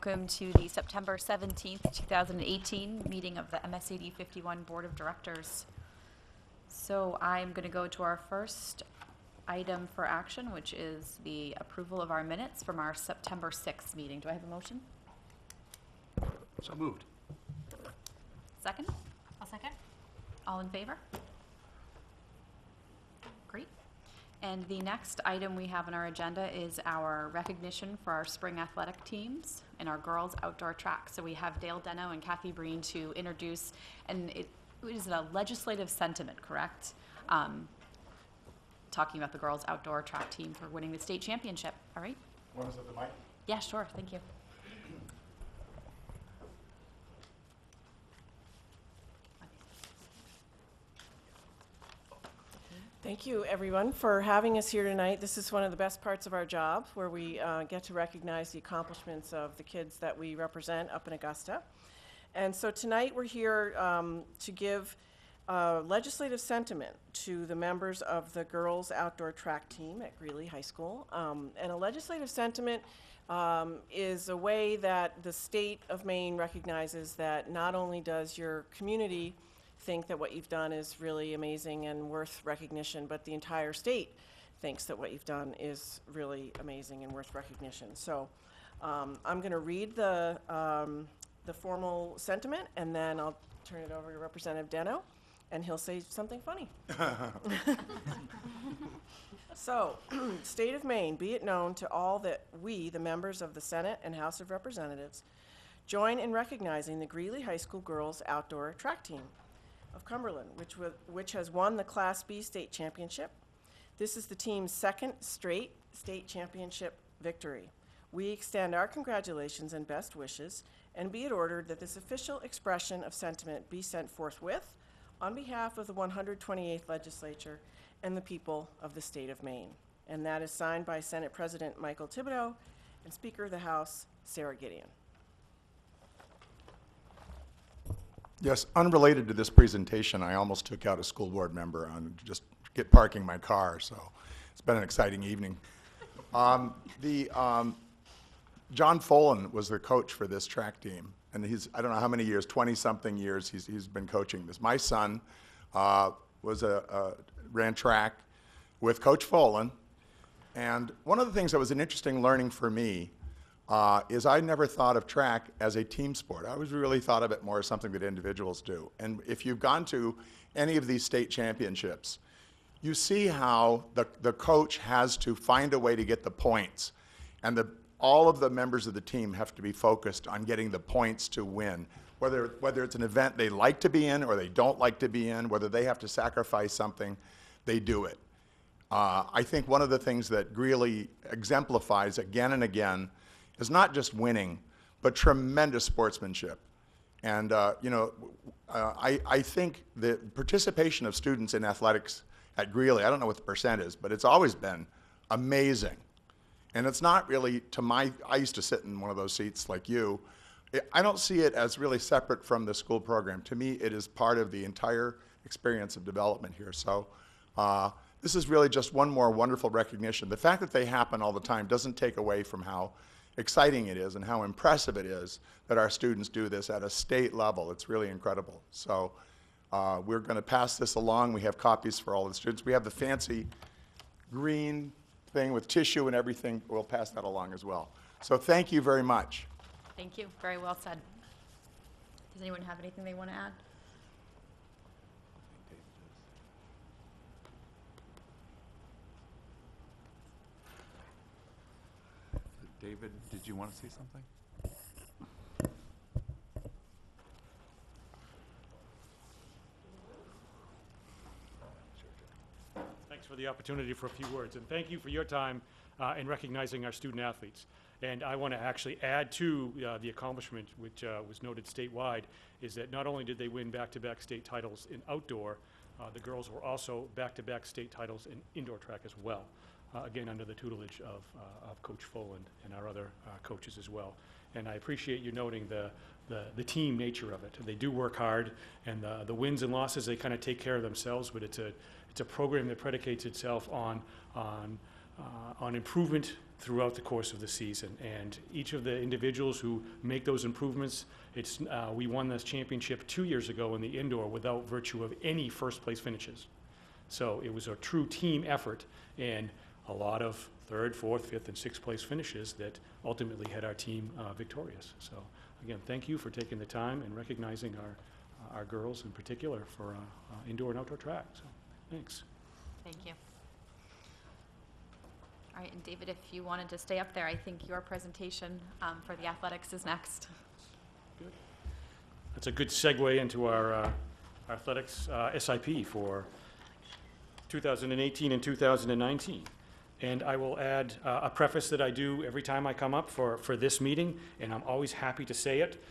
Welcome to the September 17th, 2018 meeting of the MSAD 51 Board of Directors. So I'm going to go to our first item for action, which is the approval of our minutes from our September 6th meeting. Do I have a motion? So moved. Second? I'll second. All in favor? Great. And the next item we have on our agenda is our recognition for our spring athletic teams and our girls outdoor track. So we have Dale Deno and Kathy Breen to introduce, and it is a legislative sentiment, correct? Talking about the girls outdoor track team for winning the state championship. All right? Want us at the mic? Yeah, sure. Thank you. Thank you, everyone, for having us here tonight. This is one of the best parts of our job, where we get to recognize the accomplishments of the kids that we represent up in Augusta. And so tonight we're here to give legislative sentiment to the members of the girls outdoor track team at Greeley High School. And a legislative sentiment is a way that the state of Maine recognizes that not only does your community think that what you've done is really amazing and worth recognition, but the entire state thinks that what you've done is really amazing and worth recognition. So I'm going to read the formal sentiment, and then I'll turn it over to Representative Deno, and he'll say something funny. So, State of Maine, be it known to all that we, the members of the Senate and House of Representatives, join in recognizing the Greeley High School girls outdoor track team of Cumberland, which has won the Class B state championship. This is the team's second straight state championship victory. We extend our congratulations and best wishes, and be it ordered that this official expression of sentiment be sent forthwith on behalf of the 128th Legislature and the people of the state of Maine. And that is signed by Senate President Michael Thibodeau and Speaker of the House, Sarah Gideon. Yes, unrelated to this presentation, I almost took out a school board member on just parking my car, so it's been an exciting evening. John Folan was the coach for this track team, and he's, I don't know how many years, 20-something years he's been coaching this. My son ran track with Coach Folan, and one of the things that was an interesting learning for me is I never thought of track as a team sport. I always really thought of it more as something that individuals do. And if you've gone to any of these state championships, you see how the coach has to find a way to get the points. And all of the members of the team have to be focused on getting the points to win. Whether it's an event they like to be in or they don't like to be in, whether they have to sacrifice something, they do it. I think one of the things that Greeley exemplifies again and again is not just winning, but tremendous sportsmanship. And I think the participation of students in athletics at Greeley, I don't know what the percent is, but it's always been amazing. And it's not really, I used to sit in one of those seats like you. I don't see it as really separate from the school program. To me, it is part of the entire experience of development here. So this is really just one more wonderful recognition. The fact that they happen all the time doesn't take away from how exciting it is and how impressive it is that our students do this at a state level. It's really incredible. So we're going to pass this along. We have copies for all the students. We have the fancy green thing with tissue and everything. We'll pass that along as well. So thank you very much. Thank you. Very well said. Does anyone have anything they want to add? David, did you want to say something? Thanks for the opportunity for a few words, and thank you for your time in recognizing our student athletes. And I want to actually add to the accomplishment, which was noted statewide, is that not only did they win back-to-back state titles in outdoor, the girls were also back-to-back state titles in indoor track as well. Again, under the tutelage of Coach Folan and our other coaches as well. And I appreciate you noting the team nature of it. They do work hard, and the wins and losses, they kind of take care of themselves, but it's a program that predicates itself on improvement throughout the course of the season. And each of the individuals who make those improvements, we won this championship 2 years ago in the indoor without virtue of any first place finishes. So it was a true team effort and a lot of third, fourth, fifth, and sixth place finishes that ultimately had our team victorious. So again, thank you for taking the time and recognizing our girls in particular for indoor and outdoor track. So thanks. Thank you. All right, and David, if you wanted to stay up there, I think your presentation for the athletics is next. Good. That's a good segue into our athletics SIP for 2018 and 2019. And I will add a preface that I do every time I come up for this meeting, and I'm always happy to say it.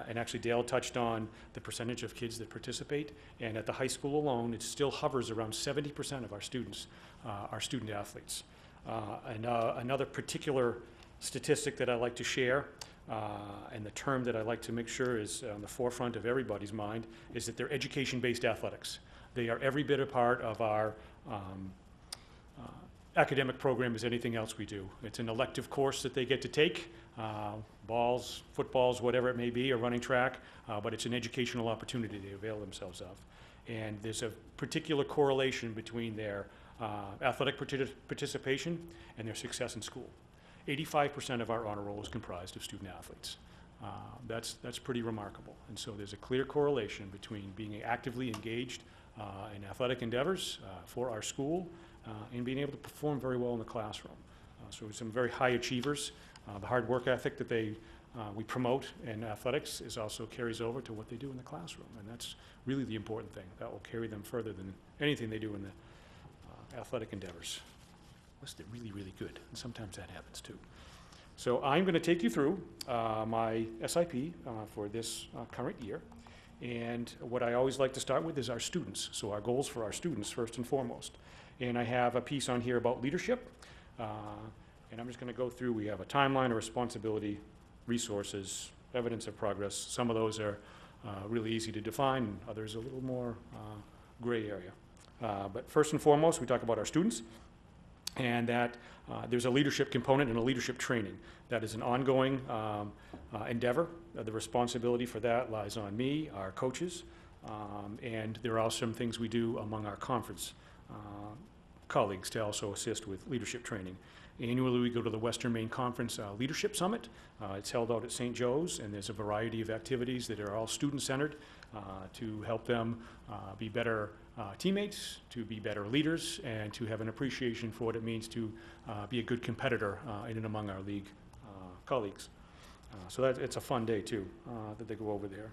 And actually Dale touched on the percentage of kids that participate, and at the high school alone, it still hovers around 70% of our students are student athletes. And another particular statistic that I like to share, and the term that I like to make sure is on the forefront of everybody's mind, is that they're education-based athletics. They are every bit a part of our academic program as anything else we do. It's an elective course that they get to take, balls, footballs, whatever it may be, or running track, but it's an educational opportunity they avail themselves of. And there's a particular correlation between their athletic participation and their success in school. 85% of our honor roll is comprised of student athletes. That's pretty remarkable. And so there's a clear correlation between being actively engaged in athletic endeavors for our school and being able to perform very well in the classroom. So some very high achievers. The hard work ethic that we promote in athletics also carries over to what they do in the classroom, and that's really the important thing. That will carry them further than anything they do in the athletic endeavors. Unless they're really, really good, and sometimes that happens too. So I'm going to take you through my SIP for this current year. And what I always like to start with is our students. So our goals for our students first and foremost. And I have a piece on here about leadership. And I'm just going to go through, we have a timeline of responsibility, resources, evidence of progress. Some of those are really easy to define, and others a little more gray area. But first and foremost, we talk about our students, and that there's a leadership component and a leadership training. That is an ongoing endeavor. The responsibility for that lies on me, our coaches, and there are some things we do among our conference colleagues to also assist with leadership training. Annually, we go to the Western Maine Conference Leadership Summit. It's held out at St. Joe's, and there's a variety of activities that are all student-centered to help them be better teammates, to be better leaders, and to have an appreciation for what it means to be a good competitor in and among our league colleagues. So it's a fun day, too, that they go over there.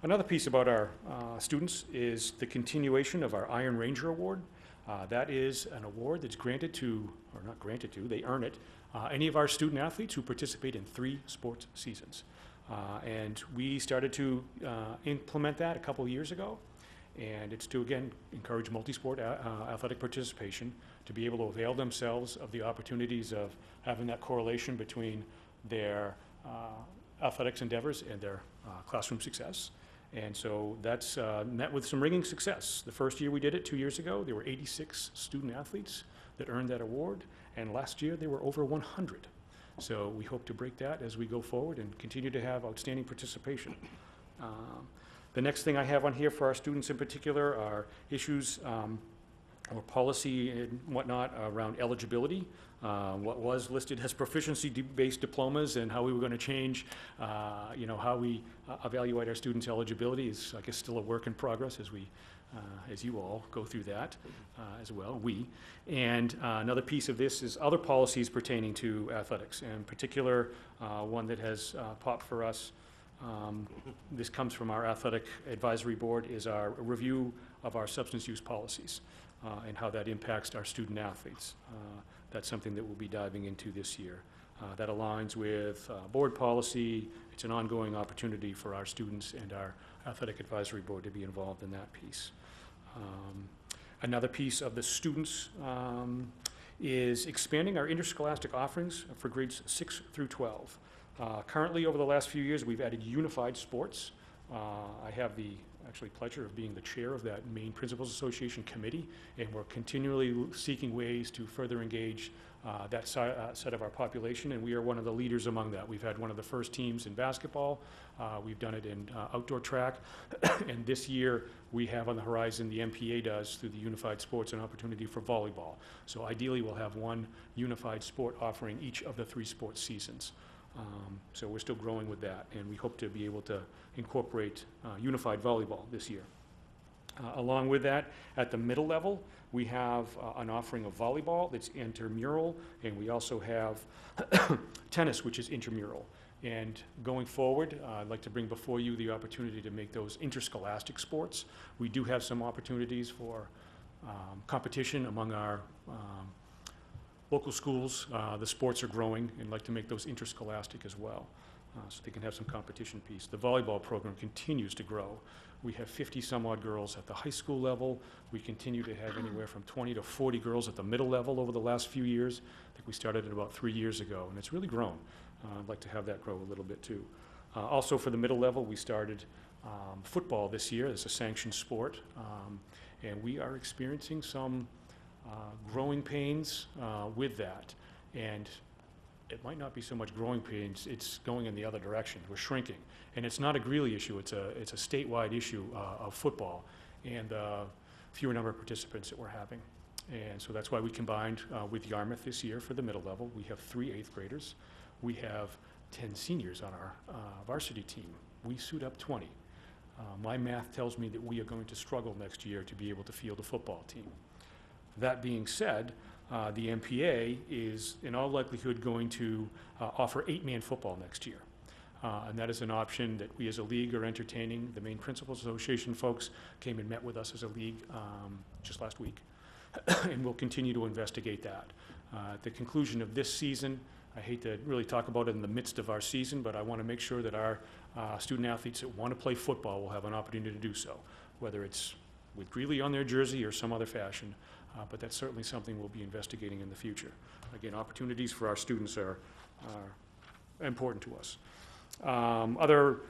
Another piece about our students is the continuation of our Iron Ranger Award. That is an award that's granted to, or not granted to, they earn it, any of our student athletes who participate in 3 sports seasons. And we started to implement that a couple of years ago. And it's to, again, encourage multi-sport athletic participation, to be able to avail themselves of the opportunities of having that correlation between their athletics endeavors and their classroom success. And so that's met with some ringing success. The first year we did it 2 years ago, there were 86 student athletes that earned that award, and last year there were over 100. So we hope to break that as we go forward and continue to have outstanding participation. The next thing I have on here for our students in particular are issues or policy and whatnot around eligibility. What was listed as proficiency-based diplomas and how we were going to change, how we evaluate our students' eligibility is, I guess, still a work in progress as we, as you all go through that as well, And another piece of this is other policies pertaining to athletics, and in particular, one that has popped for us. This comes from our athletic advisory board, is our review of our substance use policies and how that impacts our student athletes. That's something that we'll be diving into this year. That aligns with board policy. It's an ongoing opportunity for our students and our athletic advisory board to be involved in that piece. Another piece of the students is expanding our interscholastic offerings for grades 6 through 12. Currently, over the last few years, we've added unified sports. I have the actually pleasure of being the chair of that Maine Principals Association committee, and we're continually seeking ways to further engage that set of our population, and we are one of the leaders among that. We've had one of the first teams in basketball. We've done it in outdoor track, and this year we have on the horizon, the MPA does, through the Unified Sports, an opportunity for volleyball. So ideally, we'll have one unified sport offering each of the 3 sports seasons. So we're still growing with that, and we hope to be able to incorporate unified volleyball this year. Along with that, at the middle level, we have an offering of volleyball that's intramural, and we also have tennis, which is intramural. And going forward, I'd like to bring before you the opportunity to make those interscholastic sports. We do have some opportunities for competition among our local schools. The sports are growing, and like to make those interscholastic as well, so they can have some competition piece. The volleyball program continues to grow. We have 50 some odd girls at the high school level. We continue to have anywhere from 20 to 40 girls at the middle level over the last few years. I think we started it about 3 years ago, and it's really grown. I'd like to have that grow a little bit too. Also for the middle level, we started football this year as a sanctioned sport, and we are experiencing some growing pains with that. And it might not be so much growing pains, it's going in the other direction. We're shrinking. And it's not a Greeley issue, it's a statewide issue of football and fewer number of participants that we're having. And so that's why we combined with Yarmouth this year for the middle level. We have 3 8th graders. We have 10 seniors on our varsity team. We suit up 20. My math tells me that we are going to struggle next year to be able to field a football team. That being said, the MPA is in all likelihood going to offer 8-man football next year. And that is an option that we as a league are entertaining. The Maine Principals Association folks came and met with us as a league just last week, and we'll continue to investigate that. At the conclusion of this season, I hate to really talk about it in the midst of our season, but I want to make sure that our student athletes that want to play football will have an opportunity to do so, whether it's with Greeley on their jersey or some other fashion. But that's certainly something we'll be investigating in the future. Again, opportunities for our students are important to us. Other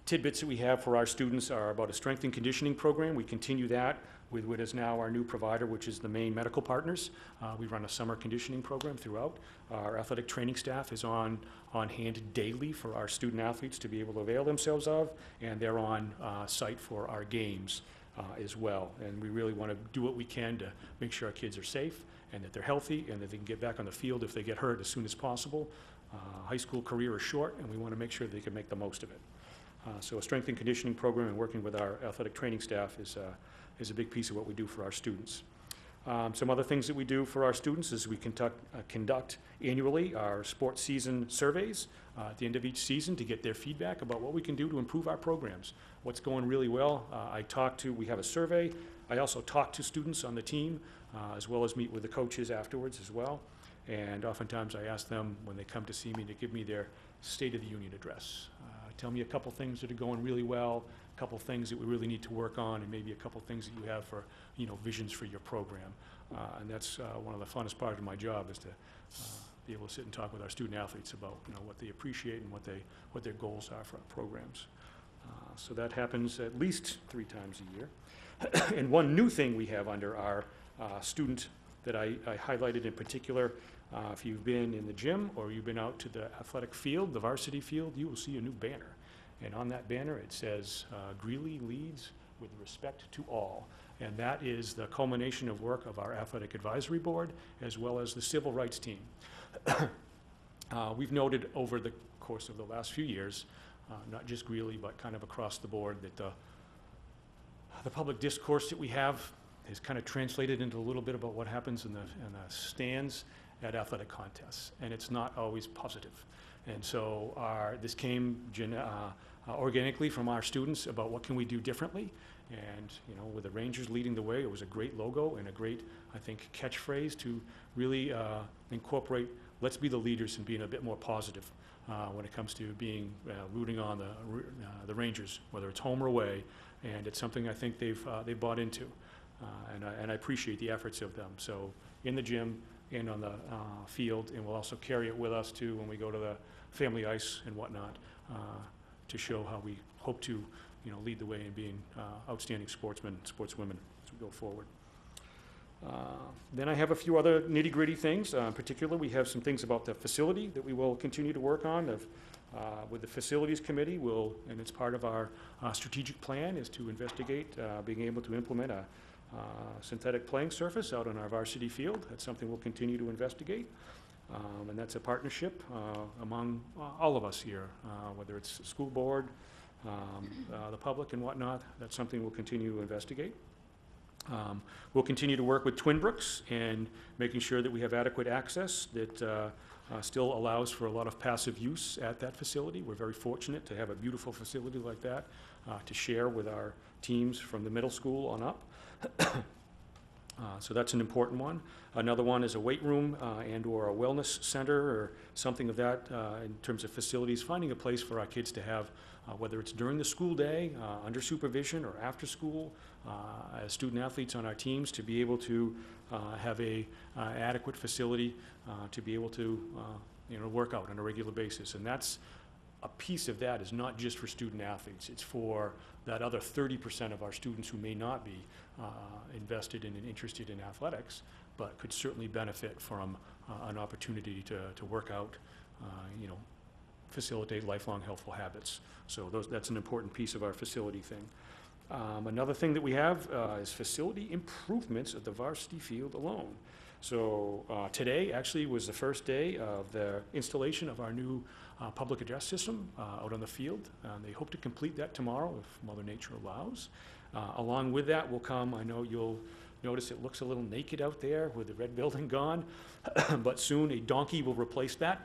tidbits that we have for our students are about a strength and conditioning program. We continue that with what is now our new provider, which is the Maine Medical Partners. We run a summer conditioning program throughout. Our athletic training staff is on hand daily for our student athletes to be able to avail themselves of, and they're on site for our games as well. And we really want to do what we can to make sure our kids are safe and that they're healthy and that they can get back on the field if they get hurt as soon as possible. High school career is short, and we want to make sure they can make the most of it. So a strength and conditioning program and working with our athletic training staff is a big piece of what we do for our students. Some other things that we do for our students is we conduct annually our sports season surveys at the end of each season to get their feedback about what we can do to improve our programs, what's going really well. We have a survey. I also talk to students on the team as well as meet with the coaches afterwards as well. And oftentimes I ask them when they come to see me to give me their State of the Union address. Tell me a couple things that are going really well, a couple things that we really need to work on, and maybe a couple things that you have for, visions for your program. And that's one of the funnest parts of my job is to be able to sit and talk with our student athletes about, what they appreciate and what their goals are for our programs. So that happens at least 3 times a year. And one new thing we have under our student that I highlighted in particular, if you've been in the gym or you've been out to the athletic field, the varsity field, you will see a new banner. And on that banner it says, Greeley leads with respect to all. And that is the culmination of work of our athletic advisory board as well as the civil rights team. We've noted over the course of the last few years, not just Greeley, but kind of across the board, that the public discourse that we have is kind of translated into a little bit about what happens in the stands at athletic contests, and it's not always positive. And so this came organically from our students about what can we do differently. And with the Rangers leading the way, it was a great logo and a great, I think, catchphrase to really incorporate, let's be the leaders and being a bit more positive when it comes to being rooting on the Rangers, whether it's home or away. And it's something I think they've bought into. And I appreciate the efforts of them. So in the gym and on the field, and we'll also carry it with us too when we go to the family ice and whatnot to show how we hope to lead the way in being outstanding sportsmen, sportswomen as we go forward. Then I have a few other nitty-gritty things. In particular, we have some things about the facility that we will continue to work on. With the Facilities Committee, and it's part of our strategic plan, is to investigate being able to implement a synthetic playing surface out on our varsity field. That's something we'll continue to investigate. And that's a partnership among all of us here, whether it's the school board, the public and whatnot. That's something we'll continue to investigate. We'll continue to work with Twin Brooks and making sure that we have adequate access that still allows for a lot of passive use at that facility. We're very fortunate to have a beautiful facility like that to share with our teams from the middle school on up. So that's an important one. Another one is a weight room and/or a wellness center or something of that in terms of facilities, finding a place for our kids to have, whether it's during the school day, under supervision, or after school, as student athletes on our teams, to be able to have a adequate facility to be able to work out on a regular basis. And that's a piece of that is not just for student athletes. It's for that other 30% of our students who may not be invested in and interested in athletics, but could certainly benefit from an opportunity to work out, facilitate lifelong healthful habits. So that's an important piece of our facility thing. Another thing that we have is facility improvements at the varsity field alone. So today actually was the first day of the installation of our new public address system out on the field. They hope to complete that tomorrow if Mother Nature allows. Along with that will come, I know you'll notice it looks a little naked out there with the red building gone, but soon a donkey will replace that.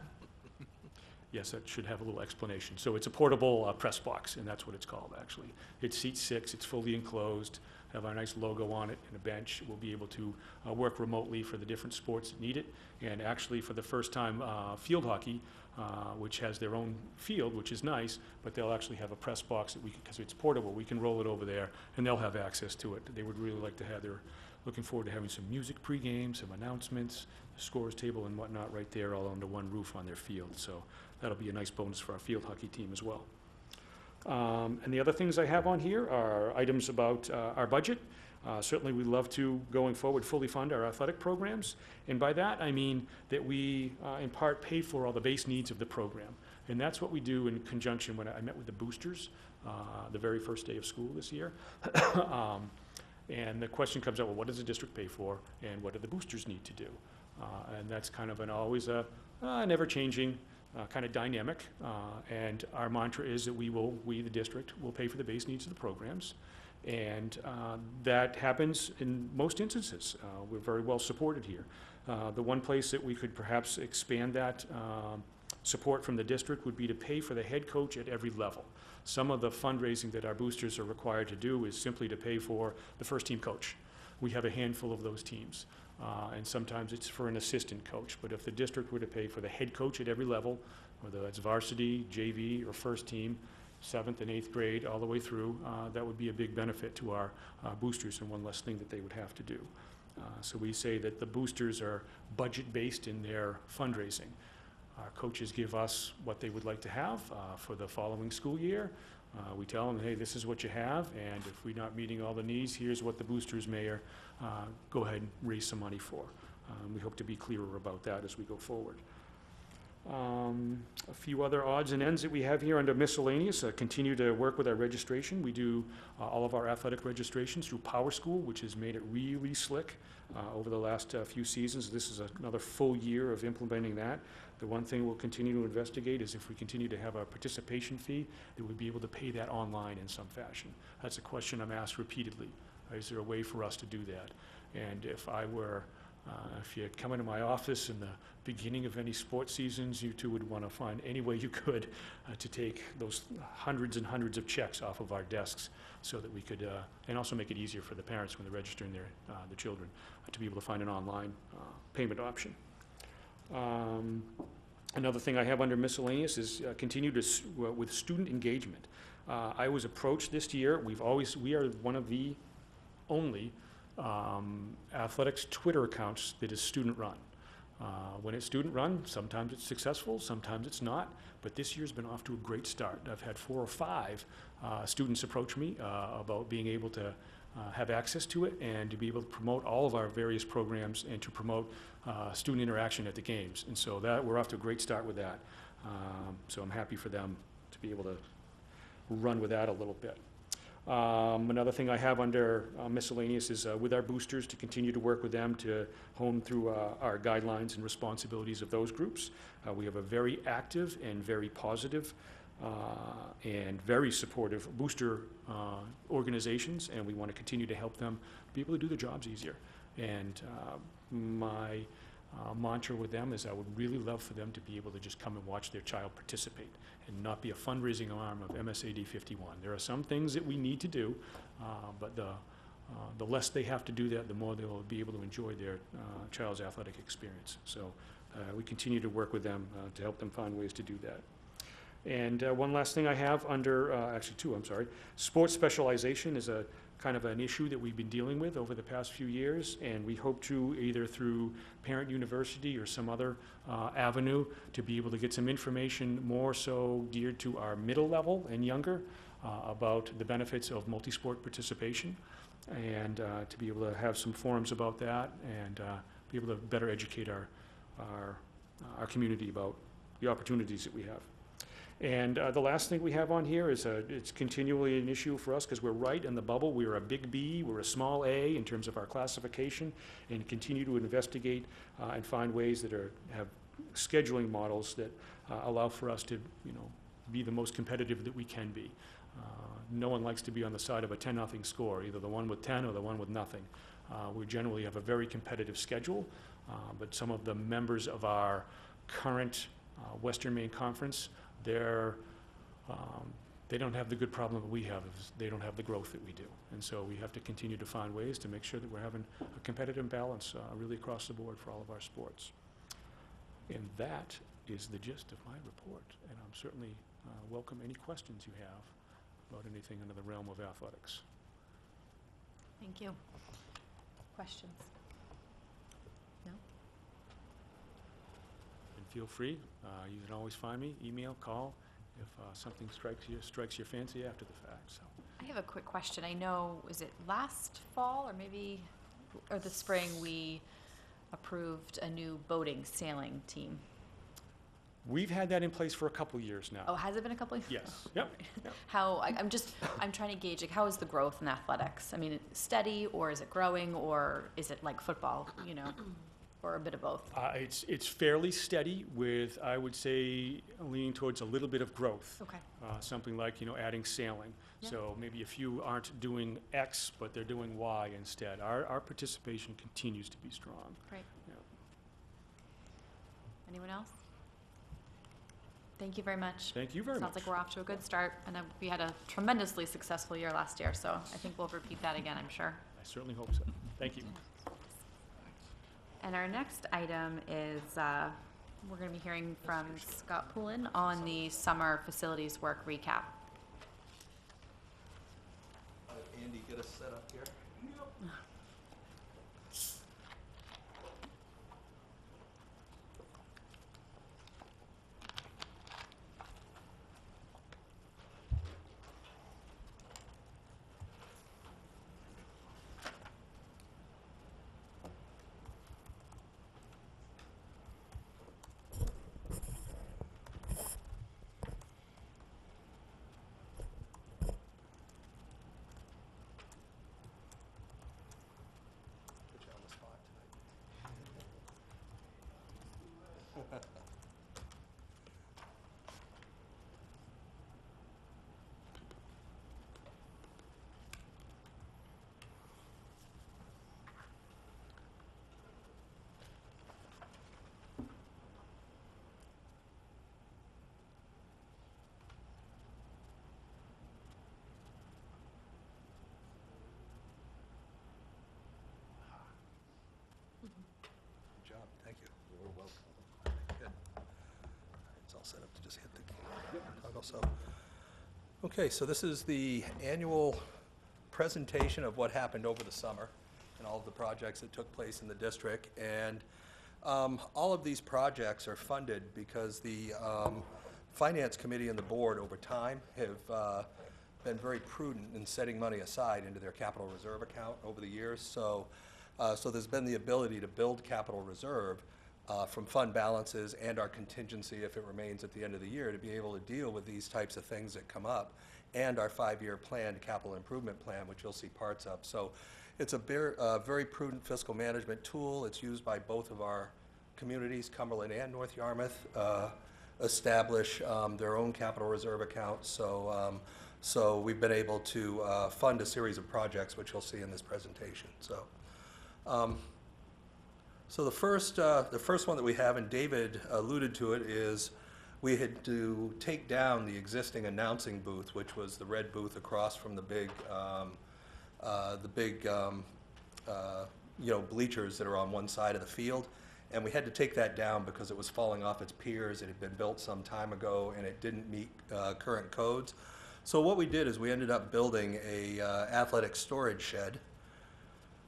Yes, that should have a little explanation. So it's a portable press box, and that's what it's called, actually. It seats 6, it's fully enclosed, have our nice logo on it and a bench. We'll be able to work remotely for the different sports that need it. And actually, for the first time, field hockey, which has their own field, which is nice, but they'll actually have a press box that we can, because it's portable, we can roll it over there, and they'll have access to it. They would really like to have looking forward to having some music pregame, some announcements, the scores table and whatnot right there all under one roof on their field. So that'll be a nice bonus for our field hockey team as well. And the other things I have on here are items about our budget. Certainly we'd love to, going forward, fully fund our athletic programs. And by that, I mean that we, in part, pay for all the base needs of the program. And that's what we do in conjunction when I met with the boosters the very first day of school this year. And the question comes up, well, what does the district pay for, and what do the boosters need to do? And that's kind of always a never-changing kind of dynamic. And our mantra is that we, the district, will pay for the base needs of the programs. And that happens in most instances. We're very well supported here. The one place that we could perhaps expand that support from the district would be to pay for the head coach at every level. Some of the fundraising that our boosters are required to do is simply to pay for the first team coach. We have a handful of those teams, and sometimes it's for an assistant coach. But if the district were to pay for the head coach at every level, whether that's varsity, JV, or first team, 7th and 8th grade, all the way through, that would be a big benefit to our boosters and one less thing that they would have to do. So we say that the boosters are budget-based in their fundraising. Our coaches give us what they would like to have for the following school year. We tell them, hey, this is what you have, and if we're not meeting all the needs, here's what the boosters may go ahead and raise some money for. We hope to be clearer about that as we go forward. A few other odds and ends that we have here under miscellaneous. Continue to work with our registration. We do all of our athletic registrations through Power School, which has made it really slick over the last few seasons. This is another full year of implementing that. The one thing we'll continue to investigate is if we continue to have a participation fee, that we'd be able to pay that online in some fashion. That's a question I'm asked repeatedly. Is there a way for us to do that? And if you come into my office in the beginning of any sports seasons, you two would want to find any way you could to take those hundreds and hundreds of checks off of our desks so that we could, and also make it easier for the parents when they're registering their children to be able to find an online payment option. Another thing I have under miscellaneous is continue with student engagement. I was approached this year. We are one of the only athletics Twitter accounts that is student run. When it's student run, sometimes it's successful, sometimes it's not, but this year's been off to a great start. I've had 4 or 5 students approach me about being able to have access to it and to be able to promote all of our various programs and to promote student interaction at the games. And so that, we're off to a great start with that. So I'm happy for them to be able to run with that a little bit. Another thing I have under miscellaneous is with our boosters, to continue to work with them to hone through our guidelines and responsibilities of those groups. We have a very active and very positive and very supportive booster organizations, and we want to continue to help them be able to do their jobs easier. And my mantra with them is I would really love for them to be able to just come and watch their child participate and not be a fundraising arm of MSAD 51. There are some things that we need to do, but the less they have to do that, the more they'll be able to enjoy their child's athletic experience. So we continue to work with them to help them find ways to do that. And one last thing I have under, actually 2, I'm sorry. Sports specialization is a kind of an issue that we've been dealing with over the past few years, and we hope to, either through Parent University or some other avenue, to be able to get some information more so geared to our middle level and younger about the benefits of multi-sport participation, and to be able to have some forums about that and be able to better educate our community about the opportunities that we have. And the last thing we have on here is it's continually an issue for us because we're right in the bubble. We're a big B, we're a small A in terms of our classification, and continue to investigate and find ways that have scheduling models that allow for us to, be the most competitive that we can be. No one likes to be on the side of a 10-0 score, either the one with 10 or the one with nothing. We generally have a very competitive schedule, but some of the members of our current Western Maine Conference, they don't have the good problem that we have. They don't have the growth that we do. And so we have to continue to find ways to make sure that we're having a competitive balance really across the board for all of our sports. And that is the gist of my report. And I'm certainly welcome any questions you have about anything under the realm of athletics. Thank you. Questions? No? And feel free, you can always find me, email, call, if something strikes your fancy after the fact. So I have a quick question. I know, was it last fall or the spring, we approved a new boating, sailing team? we've had that in place for a couple years now. Oh, has it been a couple of years? Yes, yep. Yep. I'm trying to gauge, like, how is the growth in athletics? I mean, steady, or is it growing, or is it like football, or a bit of both? It's fairly steady with, I would say, leaning towards a little bit of growth. Okay. Something like, adding sailing. Yeah. So maybe a few aren't doing X, but they're doing Y instead. Our participation continues to be strong. Great. Yeah. Anyone else? Thank you very much. Thank you very much. Sounds like we're off to a good start, and we had a tremendously successful year last year, so I think we'll repeat that again, I'm sure. I certainly hope so. Thank you. And our next item is, we're going to be hearing from Scott Poulin on the summer facilities work recap. Andy, get us set up here. Put you on the spot tonight. Good job, thank you. You're welcome. Good. It's all set up to just hit the toggle. So, okay, so this is the annual presentation of what happened over the summer and all of the projects that took place in the district. And All of these projects are funded because the Finance Committee and the board over time have been very prudent in setting money aside into their capital reserve account over the years. So there's been the ability to build capital reserve from fund balances and our contingency, if it remains at the end of the year, to be able to deal with these types of things that come up, and our 5-year planned capital improvement plan, which you'll see parts of. So it's a very prudent fiscal management tool. It's used by both of our communities, Cumberland and North Yarmouth, establish their own capital reserve accounts. So we've been able to fund a series of projects, which you'll see in this presentation. So the first one that we have, and David alluded to it, is we had to take down the existing announcing booth, which was the red booth across from the big bleachers that are on one side of the field. And we had to take that down because it was falling off its piers. It had been built some time ago, and it didn't meet current codes. So what we did is we ended up building a athletic storage shed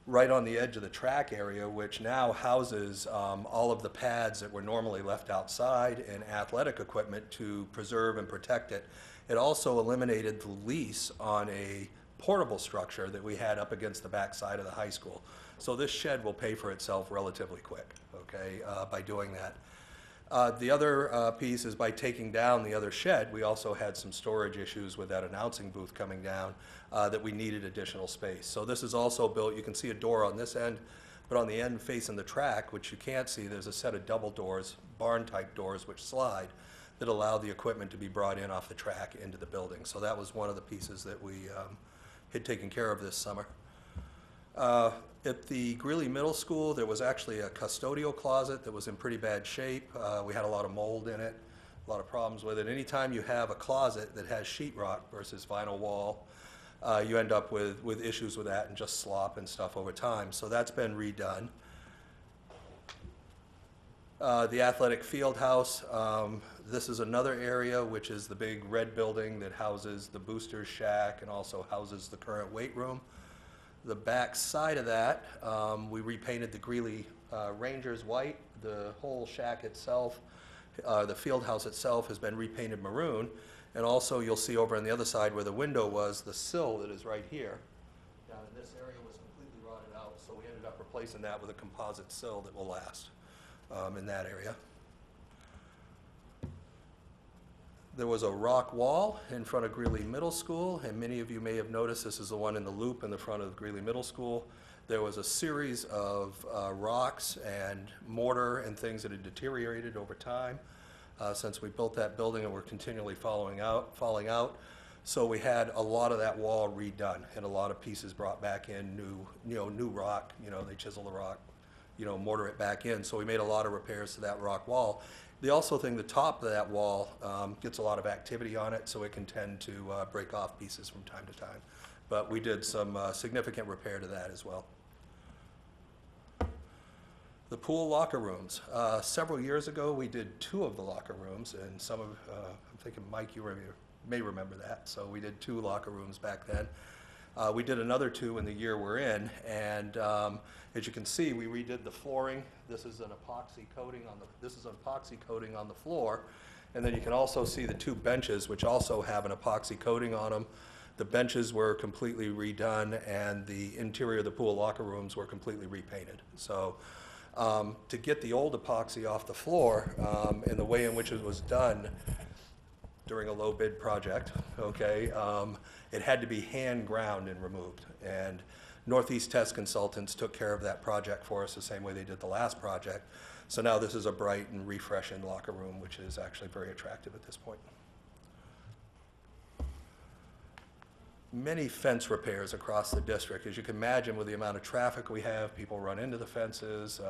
right on the edge of the track area, which now houses all of the pads that were normally left outside and athletic equipment to preserve and protect it. It also eliminated the lease on a portable structure that we had up against the back side of the high school. So this shed will pay for itself relatively quick, okay, by doing that. The other piece is by taking down the other shed, we also had some storage issues with that announcing booth coming down that we needed additional space. So this is also built, you can see a door on this end, but on the end facing the track, which you can't see, there's a set of double doors, barn-type doors, which slide, that allow the equipment to be brought in off the track into the building. So that was one of the pieces that we had taken care of this summer. At the Greeley Middle School, there was actually a custodial closet that was in pretty bad shape. We had a lot of mold in it, a lot of problems with it. Anytime you have a closet that has sheetrock versus vinyl wall, you end up with issues with that and just slop and stuff over time. So that's been redone. The athletic field house, this is another area which is the big red building that houses the booster's shack and also houses the current weight room. The back side of that, we repainted the Greeley Rangers white. The whole shack itself, the field house itself, has been repainted maroon. And also you'll see over on the other side where the window was, the sill that is right here, down in this area, was completely rotted out. So we ended up replacing that with a composite sill that will last in that area. There was a rock wall in front of Greeley Middle School, and many of you may have noticed this is the one in the loop in the front of Greeley Middle School. There was a series of rocks and mortar and things that had deteriorated over time since we built that building, and were continually falling out. So we had a lot of that wall redone and a lot of pieces brought back in, new rock. They chisel the rock, mortar it back in. So we made a lot of repairs to that rock wall. The also thing, the top of that wall gets a lot of activity on it, so it can tend to break off pieces from time to time. But we did some significant repair to that as well. The pool locker rooms. Several years ago, we did 2 of the locker rooms, and I'm thinking, Mike, you may remember that. So we did 2 locker rooms back then. We did another 2 in the year we're in, and as you can see, we redid the flooring. This is an epoxy coating on the floor, and then you can also see the 2 benches, which also have an epoxy coating on them. The benches were completely redone, and the interior of the pool locker rooms were completely repainted. So to get the old epoxy off the floor, and the way in which it was done during a low bid project, okay, it had to be hand ground and removed. And Northeast Test Consultants took care of that project for us the same way they did the last project. So now this is a bright and refreshing locker room, which is actually very attractive at this point. Many fence repairs across the district. As you can imagine, with the amount of traffic we have, people run into the fences,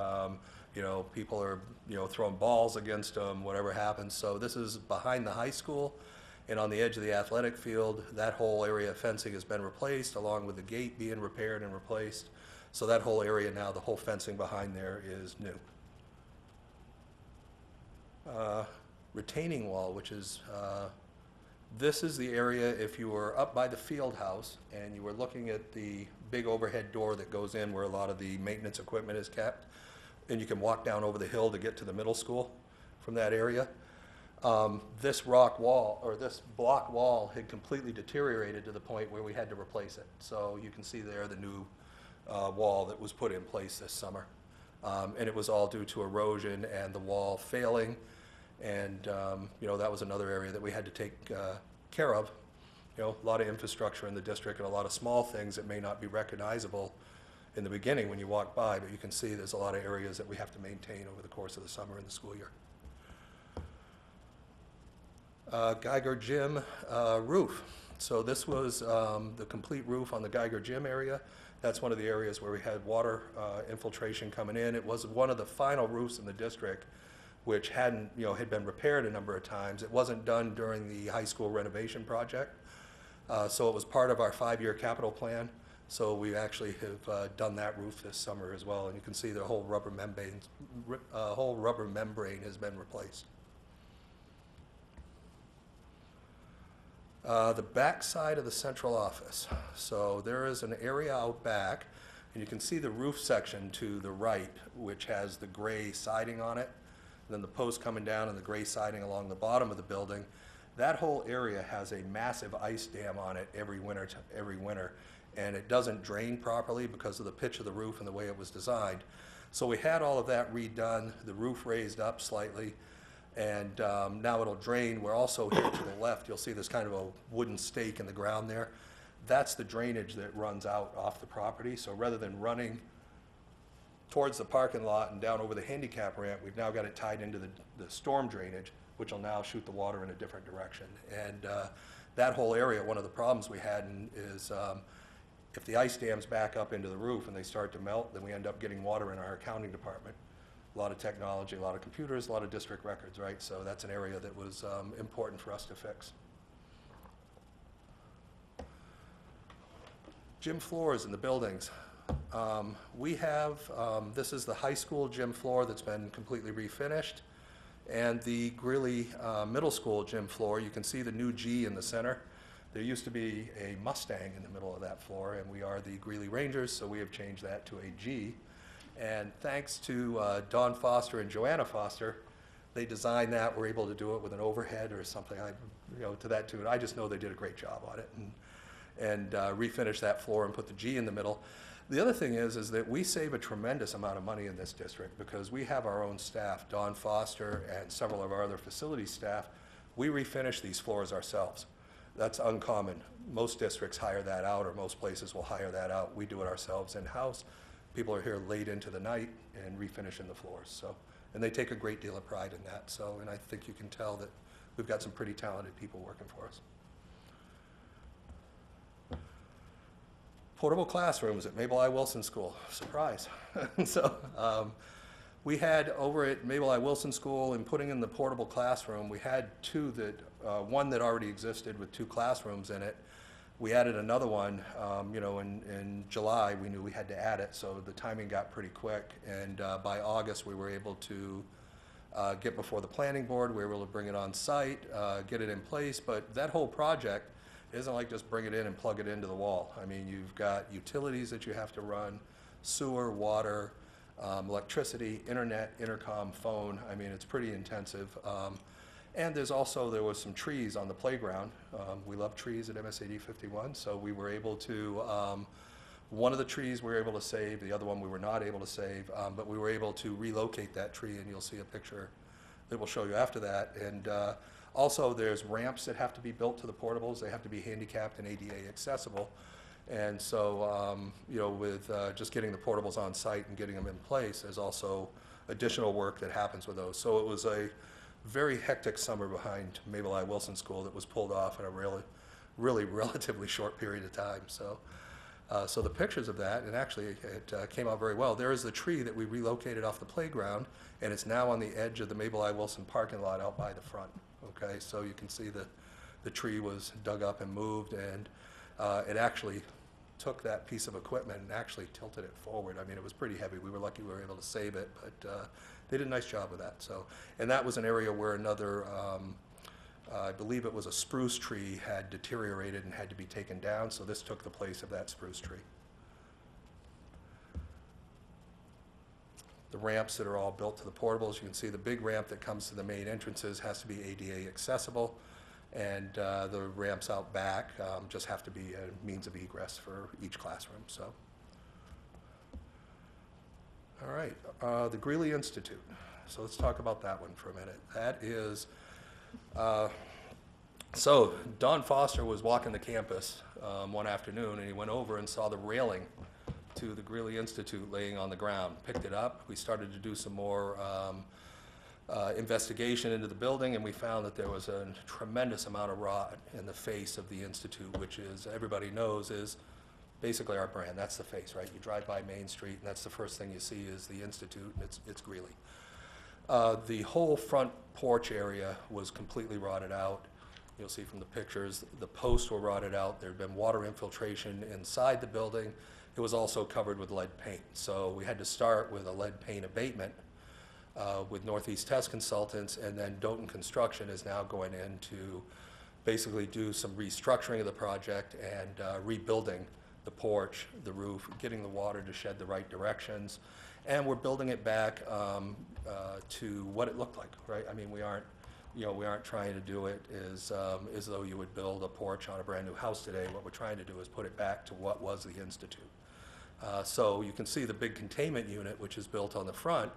people are, throwing balls against them, whatever happens. So this is behind the high school and on the edge of the athletic field. That whole area of fencing has been replaced, along with the gate being repaired and replaced. So that whole area now, the whole fencing behind there is new. Retaining wall, which is, this is the area, if you were up by the field house and you were looking at the big overhead door that goes in where a lot of the maintenance equipment is kept, and you can walk down over the hill to get to the middle school from that area. This rock wall, or this block wall, had completely deteriorated to the point where we had to replace it. So you can see there the new wall that was put in place this summer. And it was all due to erosion and the wall failing. And, you know, that was another area that we had to take care of. You know, a lot of infrastructure in the district and a lot of small things that may not be recognizable in the beginning when you walk by, but you can see there's a lot of areas that we have to maintain over the course of the summer and the school year. Geiger Gym roof. So this was the complete roof on the Geiger Gym area. That's one of the areas where we had water infiltration coming in. It was one of the final roofs in the district which had been repaired a number of times. It wasn't done during the high school renovation project. So it was part of our 5-year capital plan. So we actually have done that roof this summer as well. And you can see the whole rubber membrane has been replaced. The back side of the central office. So there is an area out back, and you can see the roof section to the right, which has the gray siding on it, and then the post coming down and the gray siding along the bottom of the building. That whole area has a massive ice dam on it every winter, and it doesn't drain properly because of the pitch of the roof and the way it was designed. So we had all of that redone, the roof raised up slightly, and now it'll drain. We're also here to the left, you'll see there's kind of a wooden stake in the ground there. That's the drainage that runs out off the property. So rather than running towards the parking lot and down over the handicap ramp, we've now got it tied into the storm drainage, which will now shoot the water in a different direction. And that whole area, one of the problems we had is if the ice dams back up into the roof and they start to melt, then we end up getting water in our accounting department. A lot of technology, a lot of computers, a lot of district records, right? So that's an area that was important for us to fix. Gym floors in the buildings. We have, this is the high school gym floor that's been completely refinished. And the Greeley Middle School gym floor, you can see the new G in the center. There used to be a Mustang in the middle of that floor, and we are the Greeley Rangers, so we have changed that to a G. And thanks to Don Foster and Joanna Foster, they designed that. We're able to do it with an overhead or something, to that tune. I just know they did a great job on it and refinished that floor and put the G in the middle. The other thing is that we save a tremendous amount of money in this district because we have our own staff, Don Foster and several of our other facility staff. We refinish these floors ourselves. That's uncommon. Most districts hire that out, or most places will hire that out. We do it ourselves in-house. People are here late into the night and refinishing the floors. So, and they take a great deal of pride in that. So, and I think you can tell that we've got some pretty talented people working for us. Portable classrooms at Mabel I. Wilson School. Surprise. So we had over at Mabel I. Wilson School, in putting in the portable classroom, we had two that, one that already existed with 2 classrooms in it. We added another one, in July. We knew we had to add it, so the timing got pretty quick. And by August, we were able to get before the planning board. We were able to bring it on site, get it in place. But that whole project isn't like just bring it in and plug it into the wall. I mean, you've got utilities that you have to run, sewer, water, electricity, internet, intercom, phone. I mean, it's pretty intensive. And there was some trees on the playground. We love trees at MSAD 51, so we were able to, one of the trees we were able to save, the other one we were not able to save, but we were able to relocate that tree, and you'll see a picture that we'll show you after that. And also, there's ramps that have to be built to the portables. They have to be handicapped and ADA accessible. And so, with just getting the portables on site and getting them in place, there's also additional work that happens with those. So it was a very hectic summer behind Mabel I. Wilson School that was pulled off in a really relatively short period of time. So, so the pictures of that, and actually it came out very well. There is the tree that we relocated off the playground, and it's now on the edge of the Mabel I. Wilson parking lot out by the front. Okay, so you can see the tree was dug up and moved, and it actually took that piece of equipment and actually tilted it forward. I mean, it was pretty heavy. We were lucky we were able to save it, but they did a nice job with that. So, and that was an area where another, I believe it was a spruce tree, had deteriorated and had to be taken down, so this took the place of that spruce tree. the ramps that are all built to the portables. You can see the big ramp that comes to the main entrances has to be ADA accessible, and the ramps out back just have to be a means of egress for each classroom. So, all right, the Greeley Institute. So let's talk about that one for a minute. That is, so Don Foster was walking the campus one afternoon, and he went over and saw the railing to the Greeley Institute laying on the ground, picked it up. We started to do some more investigation into the building, and we found that there was a tremendous amount of rot in the face of the Institute, which is, everybody knows, is basically our brand. That's the face, right? You drive by Main Street, and that's the first thing you see is the Institute, and it's Greeley. The whole front porch area was completely rotted out. You'll see from the pictures, the posts were rotted out. There had been water infiltration inside the building. It was also covered with lead paint. So we had to start with a lead paint abatement with Northeast Test Consultants, and then Doughton Construction is now going in to basically do some restructuring of the project and rebuilding the porch, the roof, getting the water to shed the right directions. And we're building it back to what it looked like, right? I mean, we aren't trying to do it as though you would build a porch on a brand new house today. What we're trying to do is put it back to what was the Institute. So you can see the big containment unit, which is built on the front,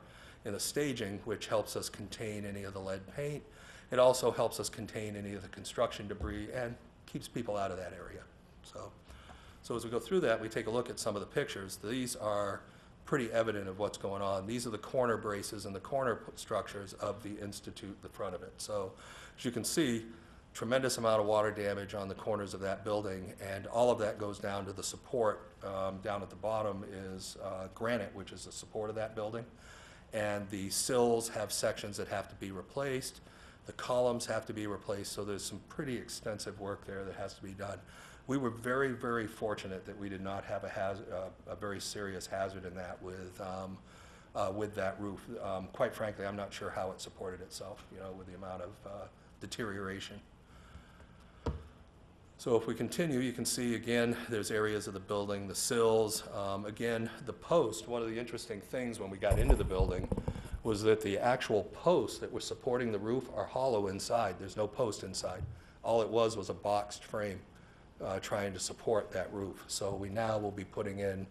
in the staging, which helps us contain any of the lead paint. It also helps us contain any of the construction debris and keeps people out of that area. So as we go through that, we take a look at some of the pictures. These are pretty evident of what's going on. These are the corner braces and the corner structures of the Institute, the front of it. So as you can see, tremendous amount of water damage on the corners of that building, and all of that goes down to the support. Down at the bottom is granite, which is the support of that building. And the sills have sections that have to be replaced. The columns have to be replaced, so there's some pretty extensive work there that has to be done. We were very, very fortunate that we did not have a very serious hazard in that with that roof. Quite frankly, I'm not sure how it supported itself, with the amount of deterioration. So if we continue, you can see again, there's areas of the building, the sills. Again, the post, one of the interesting things when we got into the building was that the actual posts that were supporting the roof are hollow inside. There's no post inside. All it was a boxed frame trying to support that roof. So we now will be putting in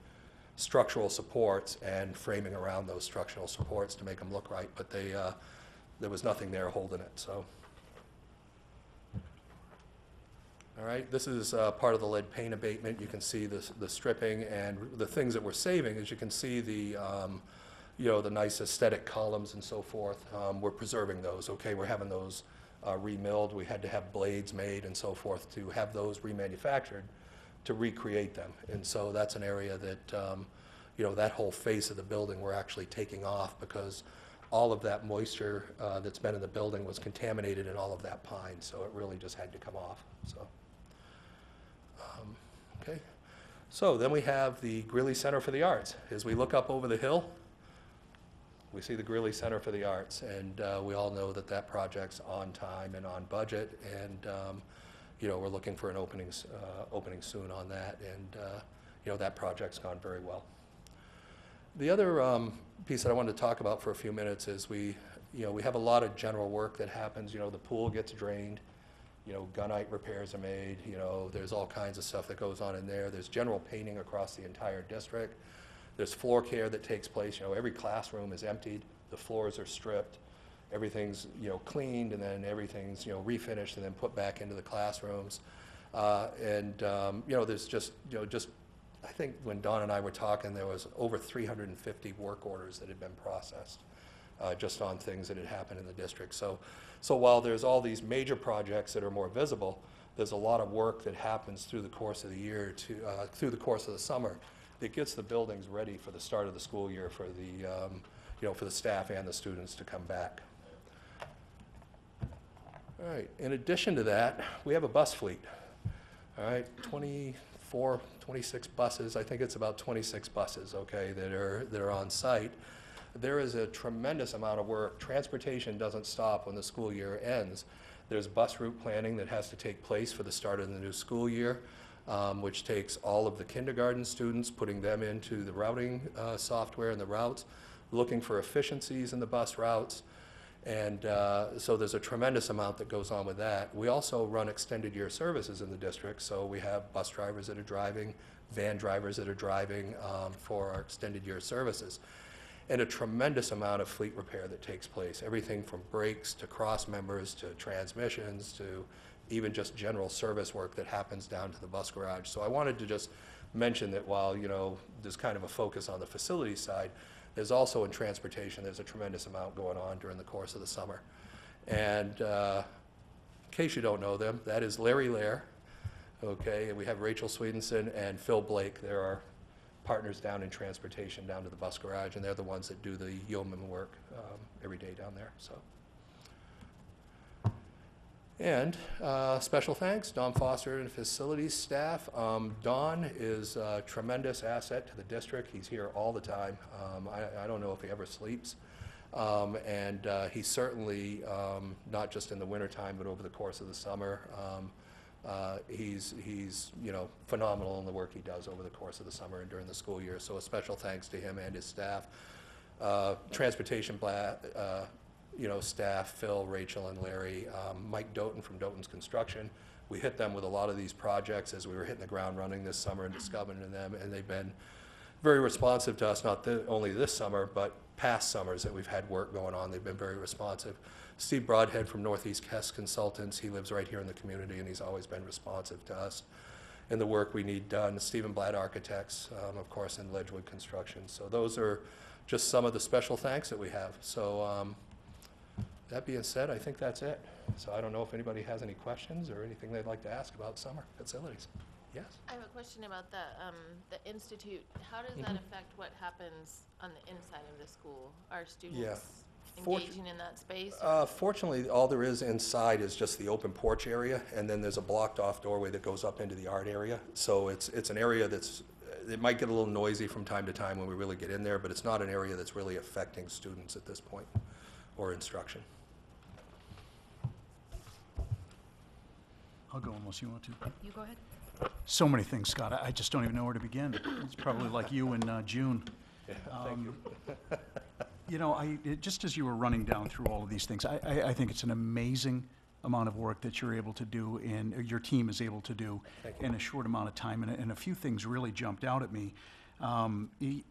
structural supports and framing around those structural supports to make them look right, but there was nothing there holding it. So. All right, this is part of the lead paint abatement. You can see the stripping and the things that we're saving. As you can see, the nice aesthetic columns and so forth. We're preserving those. Okay, we're having those remilled. We had to have blades made and so forth to have those remanufactured to recreate them. And so that's an area that that whole face of the building we're actually taking off because all of that moisture that's been in the building was contaminated in all of that pine. So it really just had to come off. So. Okay, so then we have the Greeley Center for the Arts. As we look up over the hill, we see the Greeley Center for the Arts, and we all know that that project's on time and on budget, and we're looking for an opening soon on that, and that project's gone very well. The other piece that I wanted to talk about for a few minutes is we have a lot of general work that happens. The pool gets drained. Gunite repairs are made, there's all kinds of stuff that goes on in there. There's general painting across the entire district. There's floor care that takes place. Every classroom is emptied, the floors are stripped, everything's, cleaned, and then everything's, refinished and then put back into the classrooms. There's just, I think when Dawn and I were talking, there was over 350 work orders that had been processed just on things that had happened in the district. So while there's all these major projects that are more visible, there's a lot of work that happens through the course of the year, through the course of the summer, that gets the buildings ready for the start of the school year for the staff and the students to come back. All right. In addition to that, we have a bus fleet. All right, 26 buses. I think it's about 26 buses. Okay, that are on site. There is a tremendous amount of work. Transportation doesn't stop when the school year ends. There's bus route planning that has to take place for the start of the new school year, which takes all of the kindergarten students, putting them into the routing software and the routes, looking for efficiencies in the bus routes. And so there's a tremendous amount that goes on with that. We also run extended year services in the district, so we have bus drivers that are driving, van drivers that are driving for our extended year services. And a tremendous amount of fleet repair that takes place, everything from brakes to cross members to transmissions to even just general service work that happens down to the bus garage. So I wanted to just mention that while, you know, there's kind of a focus on the facility side, there's also in transportation, there's a tremendous amount going on during the course of the summer. And in case you don't know them, that is Larry Lair, okay, and we have Rachel Swedenson and Phil Blake. They're our partners down in transportation, down to the bus garage, and they're the ones that do the yeoman work every day down there, so. And special thanks, Don Foster and facilities staff. Don is a tremendous asset to the district. He's here all the time. I don't know if he ever sleeps. And he's certainly, not just in the wintertime, but over the course of the summer. He's you know, phenomenal in the work he does over the course of the summer and during the school year. So a special thanks to him and his staff. Transportation you know, staff, Phil, Rachel, and Larry. Mike Doughton from Doughton's Construction. We hit them with a lot of these projects as we were hitting the ground running this summer and discovering them, and they've been very responsive to us, not only this summer, but past summers that we've had work going on. They've been very responsive. Steve Broadhead from Northeast Hess Consultants, he lives right here in the community, and he's always been responsive to us and the work we need done. Stephen Blatt Architects, of course, and Ledgewood Construction. So those are just some of the special thanks that we have. So that being said, I think that's it. So I don't know if anybody has any questions or anything they'd like to ask about summer facilities. Yes? I have a question about the institute. How does that affect what happens on the inside of the school? Are students engaging in that space? Fortunately, all there is inside is just the open porch area, and then there's a blocked off doorway that goes up into the art area. So it's an area that's, it might get a little noisy from time to time when we really get in there, but it's not an area that's really affecting students at this point or instruction. I'll go unless you want to. You go ahead. So many things, Scott. I just don't even know where to begin. It's probably like you in June. Yeah, thank you. You know, just as you were running down through all of these things, I think it's an amazing amount of work that you're able to do and your team is able to do in a short amount of time. And a few things really jumped out at me.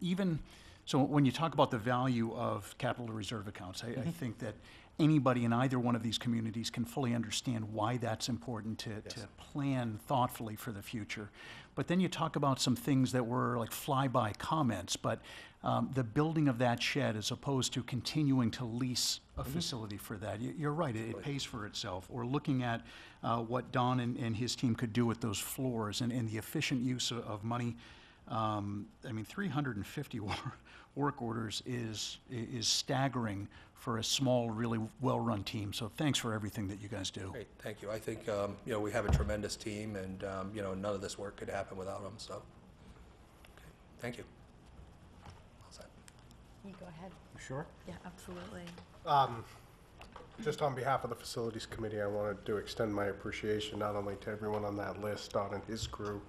Even, so when you talk about the value of capital reserve accounts, I think that anybody in either one of these communities can fully understand why that's important to plan thoughtfully for the future. But then you talk about some things that were like flyby comments, but the building of that shed as opposed to continuing to lease a facility for that, you're right, it pays for itself. Or looking at what Don and his team could do with those floors and the efficient use of money. I mean, 350 work orders is staggering for a small, really well-run team. So thanks for everything that you guys do. Great, thank you. I think, you know, we have a tremendous team, and, you know, none of this work could happen without them, so. Okay. Thank you. All set. You go ahead. Sure. Yeah, absolutely. Just on behalf of the Facilities Committee, I wanted to extend my appreciation not only to everyone on that list, Don and his crew,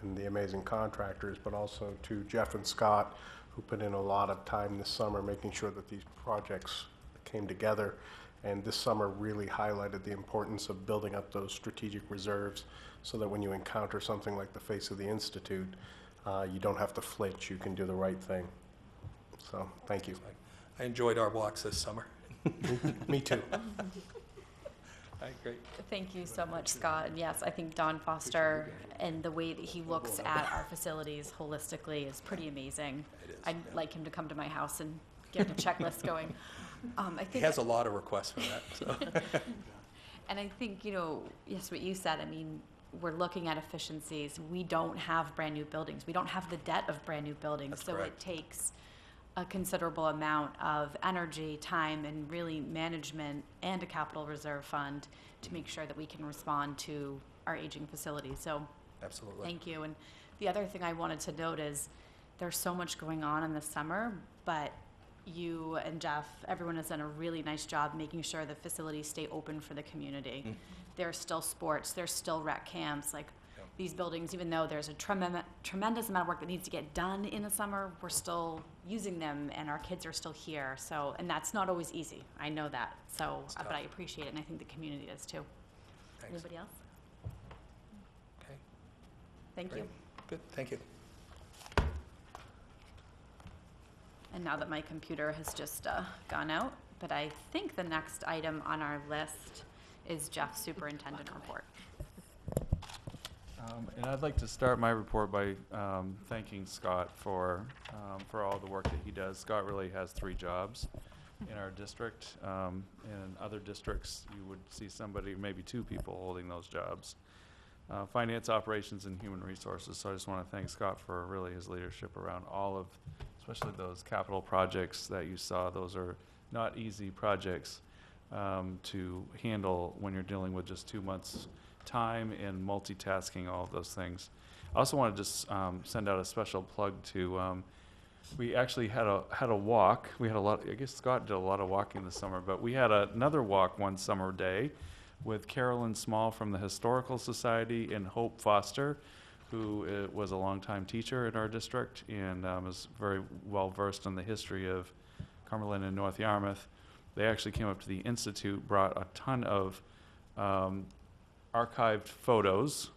and the amazing contractors, but also to Jeff and Scott, who put in a lot of time this summer making sure that these projects came together. And this summer really highlighted the importance of building up those strategic reserves so that when you encounter something like the face of the Institute, you don't have to flinch, you can do the right thing. So, thank you. I enjoyed our walks this summer. Me too. All right, great. Thank you so much, Scott. And yes, I think Don Foster and the way that he looks at our facilities holistically is pretty amazing. It is, I'd like him to come to my house and get a checklist going. I He think, has a lot of requests for that, so. and I think, you know, yes, what you said, I mean, we're looking at efficiencies. We don't have brand-new buildings. We don't have the debt of brand-new buildings. That's so correct. it takes a considerable amount of energy, time, and really management and a capital reserve fund to make sure that we can respond to our aging facilities. So Absolutely. thank you. And the other thing I wanted to note is there's so much going on in the summer, but you and Jeff, everyone has done a really nice job making sure the facilities stay open for the community. There's still sports, there's still rec camps, like these buildings, even though there's a tremendous amount of work that needs to get done in the summer, we're still using them and our kids are still here. So, and that's not always easy. I know that. So, but I appreciate it and I think the community does too. Thanks. Anybody else? Okay, Thank you. great. Good, thank you. And now that my computer has just gone out, but I think the next item on our list is Jeff's superintendent report. And I'd like to start my report by thanking Scott for all the work that he does. Scott really has 3 jobs in our district. In other districts, you would see somebody, maybe 2 people holding those jobs. Finance, operations, and human resources. So I just want to thank Scott for really his leadership around all of, especially those capital projects that you saw. Those are not easy projects to handle when you're dealing with just 2 months' time and multitasking, all of those things. I also want to just send out a special plug to, we actually had a walk. We had a lot, I guess Scott did a lot of walking this summer, but we had another walk one summer day with Carolyn Small from the Historical Society and Hope Foster, who was a longtime teacher in our district and is very well versed in the history of Cumberland and North Yarmouth. They actually came up to the Institute, brought a ton of archived photos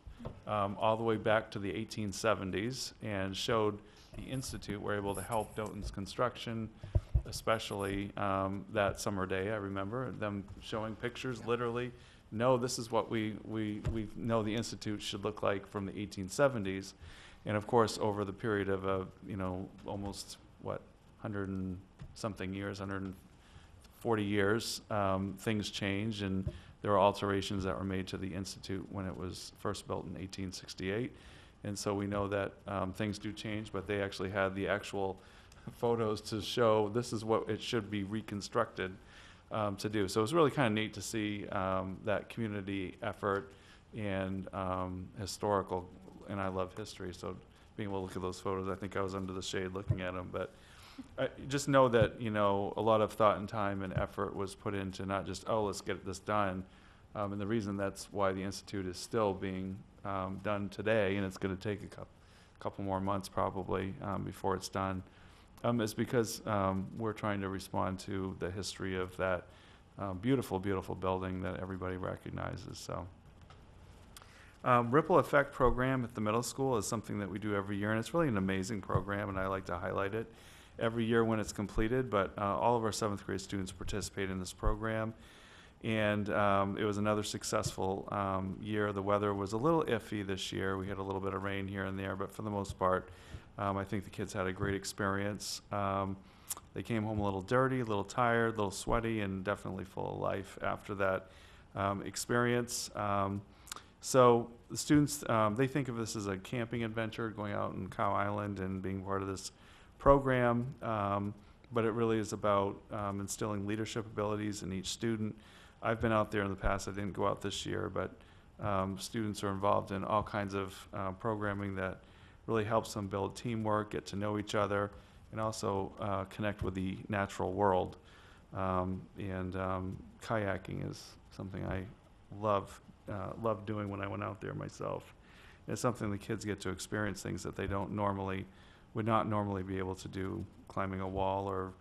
all the way back to the 1870s and showed the Institute were able to help Doton's construction, especially that summer day. I remember them showing pictures, literally. No, this is what we know the Institute should look like from the 1870s. And of course, over the period of, almost, 100 and something years, 140 years, things changed, and there were alterations that were made to the Institute when it was first built in 1868. And so we know that things do change, but they actually had the actual photos to show this is what it should be reconstructed to do. So it was really kind of neat to see that community effort and historical, and I love history, so being able to look at those photos, I think I was under the shade looking at them, but just know that, a lot of thought and time and effort was put into not just, oh, let's get this done. And the reason that's why the Institute is still being done today, and it's going to take a couple more months probably before it's done, is because we're trying to respond to the history of that beautiful, beautiful building that everybody recognizes. So, Ripple Effect program at the middle school is something that we do every year, and it's really an amazing program, and I like to highlight it every year when it's completed. But all of our 7th grade students participate in this program, and it was another successful year. The weather was a little iffy this year. We had a little bit of rain here and there, but for the most part, I think the kids had a great experience. They came home a little dirty, a little tired, a little sweaty, and definitely full of life after that experience. So the students, they think of this as a camping adventure, going out in Cow Island and being part of this program, but it really is about instilling leadership abilities in each student. I've been out there in the past. I didn't go out this year, but students are involved in all kinds of programming that really helps them build teamwork, get to know each other, and also connect with the natural world. Kayaking is something I loved doing when I went out there myself. It's something the kids get to experience, things that they would not normally be able to do, climbing a wall or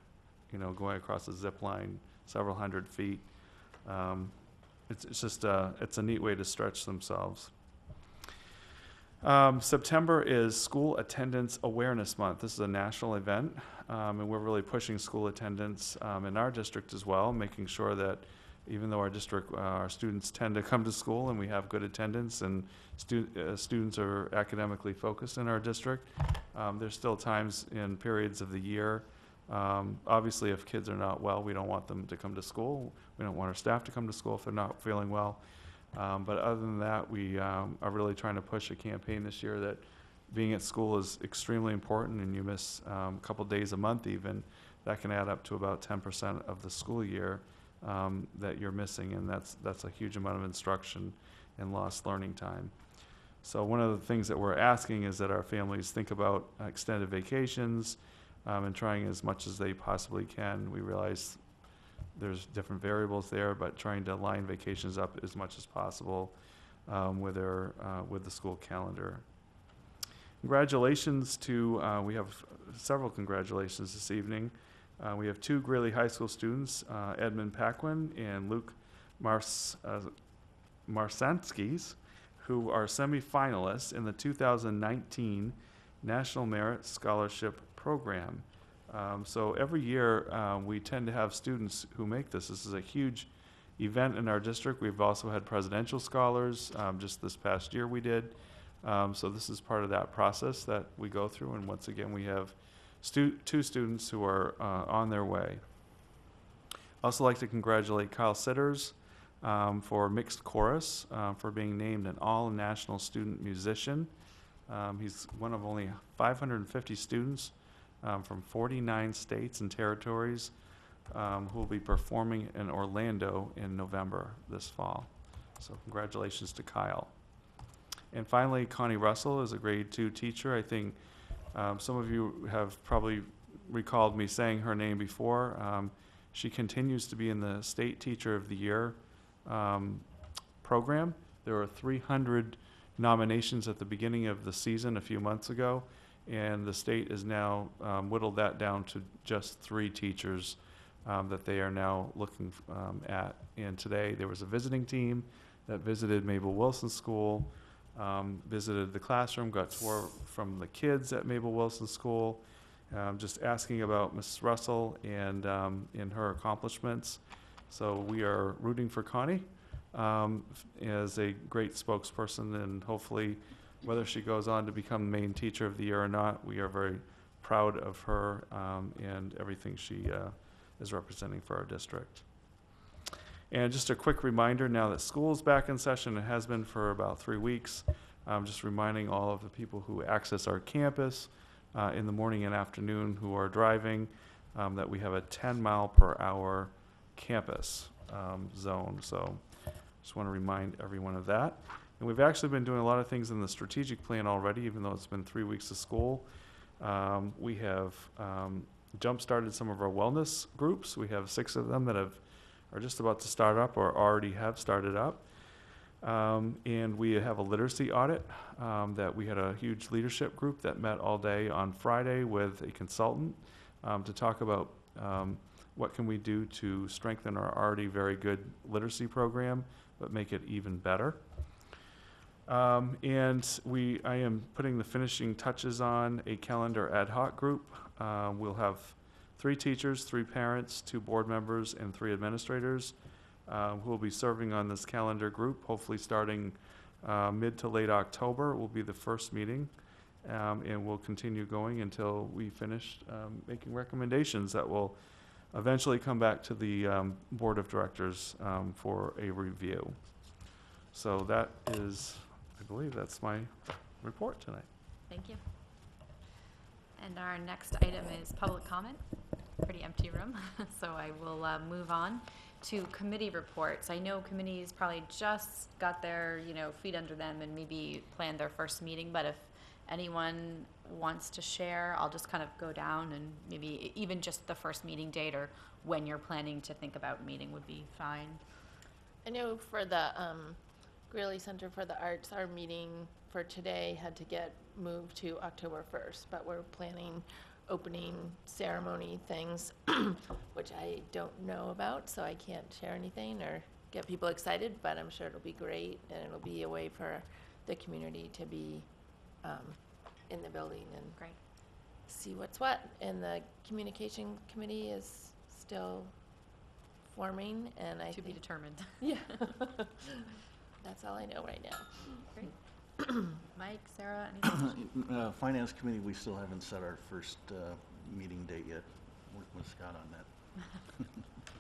going across a zip line several hundred feet. It's just it's a neat way to stretch themselves. September is School Attendance Awareness Month. This is a national event, and we're really pushing school attendance in our district as well, making sure that even though our students tend to come to school and we have good attendance and students are academically focused in our district, there's still times in periods of the year. Obviously, if kids are not well, we don't want them to come to school. We don't want our staff to come to school if they're not feeling well. But other than that, we are really trying to push a campaign this year that being at school is extremely important, and you miss a couple days a month even, that can add up to about 10% of the school year that you're missing, and that's a huge amount of instruction and lost learning time. So one of the things that we're asking is that our families think about extended vacations and trying as much as they possibly can. We realize there's different variables there, but trying to line vacations up as much as possible with the school calendar. Congratulations to, we have several congratulations this evening. We have two Greeley High School students, Edmund Paquin and Luke Marsanskis, who are semifinalists in the 2019 National Merit Scholarship Program. So every year, we tend to have students who make this. This is a huge event in our district. We've also had presidential scholars. Just this past year we did. So this is part of that process that we go through. And once again, we have two students who are on their way. Also like to congratulate Kyle Sitters for mixed chorus, for being named an all-national student musician. He's one of only 550 students from 49 states and territories who will be performing in Orlando in November this fall. So congratulations to Kyle. And finally, Connie Russell is a grade 2 teacher. I think some of you have probably recalled me saying her name before. She continues to be in the State Teacher of the Year program. There were 300 nominations at the beginning of the season a few months ago, and the state has now whittled that down to just 3 teachers that they are now looking at. And today there was a visiting team that visited Mabel Wilson School, visited the classroom, got tour from the kids at Mabel Wilson School, just asking about Ms. Russell and her accomplishments. So we are rooting for Connie as a great spokesperson, and hopefully, whether she goes on to become main teacher of the year or not, we are very proud of her and everything she is representing for our district. And just a quick reminder, now that school is back in session, it has been for about 3 weeks, just reminding all of the people who access our campus in the morning and afternoon who are driving that we have a 10-mile-per-hour campus zone. So just want to remind everyone of that. And we've actually been doing a lot of things in the strategic plan already, even though it's been 3 weeks of school. We have jump-started some of our wellness groups. We have 6 of them that are just about to start up or already have started up. And we have a literacy audit that we had a huge leadership group that met all day on Friday with a consultant to talk about what can we do to strengthen our already very good literacy program, but make it even better. And I am putting the finishing touches on a calendar ad hoc group. We'll have 3 teachers, 3 parents, 2 board members, and 3 administrators who will be serving on this calendar group, hopefully starting mid to late October will be the first meeting. And we'll continue going until we finish making recommendations that will eventually come back to the board of directors for a review. So that is, I believe that's my report tonight. Thank you. And our next item is public comment. Pretty empty room, so I will move on to committee reports. I know committees probably just got their feet under them and maybe planned their first meeting, but if anyone wants to share, I'll just kind of go down, and maybe even just the first meeting date or when you're planning to think about meeting would be fine. I know for the Greeley Center for the Arts, our meeting for today had to get moved to October 1st, but we're planning opening ceremony things, which I don't know about, so I can't share anything or get people excited, but I'm sure it'll be great, and it'll be a way for the community to be in the building and Great. see what's what. And the communication committee is still forming, and I To be think, determined. yeah, that's all I know right now. Great. Mike, Sarah, anything? Finance Committee, we still haven't set our first meeting date yet. Working with Scott on that.